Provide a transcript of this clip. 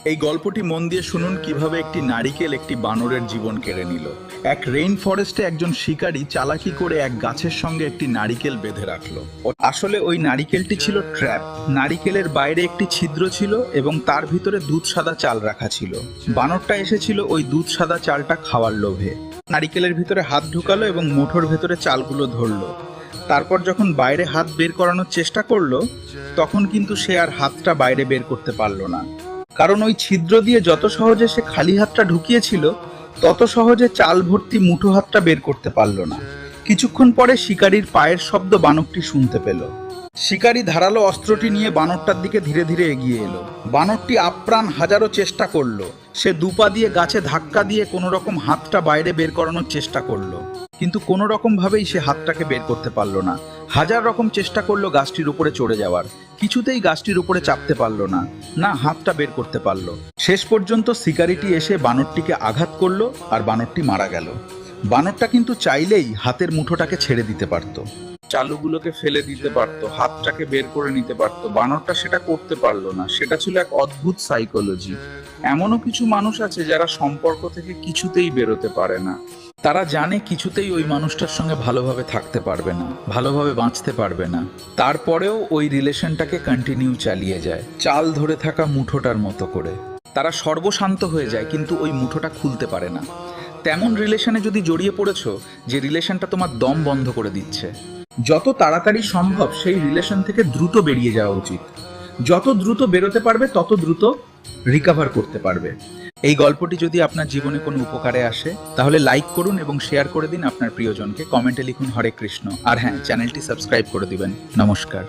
এই গল্পটি মন দিয়ে শুনুন কিভাবে একটি নারিকেল একটি বানরের জীবন কেড়ে নিল। এক রেইন ফরেস্টে একজন শিকারী চালাকি করে এক গাছের সঙ্গে একটি নারিকেল বেঁধে রাখলো। আসলে ওই নারিকেলটি ছিল ট্র্যাপ। নারিকেলের বাইরে একটি ছিদ্র ছিল এবং তার ভিতরে দুধ সাদা চাল রাখা ছিল। বানরটা এসেছিল ওই দুধ সাদা চালটা খাওয়ার লোভে। নারিকেলের ভিতরে হাত ঢুকালো এবং মুঠোর ভেতরে চালগুলো ধরলো। তারপর যখন বাইরে হাত বের করানোর চেষ্টা করলো, তখন কিন্তু সে আর হাতটা বাইরে বের করতে পারলো না, কারণ ওই ছিদ্র দিয়ে যত সহজে সে খালি হাতটা ঢুকিয়েছিল তত সহজে চাল ভর্তি মুঠো হাতটা বের করতে পারলো না। কিছুক্ষণ পরে শিকারীর পায়ের শব্দ বানরটি শুনতে পেল। শিকারী ধারালো অস্ত্রটি নিয়ে বানরটার দিকে ধীরে ধীরে এগিয়ে এলো। বানরটি আপ্রাণ হাজারো চেষ্টা করলো। সে দুপা দিয়ে গাছে ধাক্কা দিয়ে কোনো রকম হাতটা বাইরে বের করানোর চেষ্টা করলো, কিন্তু কোনো রকম ভাবেই সে হাতটাকে বের করতে পারলো না। হাজার রকম চেষ্টা করলো গাছটির উপরে চড়ে যাওয়ার, কিছুতেই গাছটির উপরে চাপতে পারলো না, না হাতটা বের করতে পারলো। শেষ পর্যন্ত শিকারীটি এসে বানরটিকে আঘাত করলো আর বানরটি মারা গেল। বানরটা কিন্তু চাইলেই হাতের মুঠোটাকে ছেড়ে দিতে পারতো, চালুগুলোকে ফেলে দিতে পারতো, হাতটাকে বের করে নিতে পারতো। বানরটা সেটা করতে পারলো না। সেটা ছিল এক অদ্ভুত সাইকোলজি। এমনও কিছু মানুষ আছে যারা সম্পর্ক থেকে কিছুতেই বেরোতে পারে না। তারা জানে কিছুতেই ওই মানুষটার সঙ্গে ভালোভাবে থাকতে পারবে না, ভালোভাবে বাঁচতে পারবে না, তারপরেও ওই রিলেশনটাকে কন্টিনিউ চালিয়ে যায়, চাল ধরে থাকা মুঠোটার মতো করে। তারা সর্বশান্ত হয়ে যায় কিন্তু ওই মুঠোটা খুলতে পারে না। তেমন রিলেশনে যদি জড়িয়ে পড়েছো যে রিলেশনটা তোমার দম বন্ধ করে দিচ্ছে, যত তাড়াতাড়ি সম্ভব সেই রিলেশন থেকে দ্রুত বেরিয়ে যাওয়া উচিত। যত দ্রুত বেরোতে পারবে তত দ্রুত রিকভার করতে পারবে। এই গল্পটি যদি আপনার জীবনে কোনো উপকারে আসে তাহলে লাইক করুন এবং শেয়ার করে দিন আপনার প্রিয়জনকে। কমেন্টে লিখুন হরে কৃষ্ণ, আর হ্যাঁ, চ্যানেলটি সাবস্ক্রাইব করে দিবেন। নমস্কার।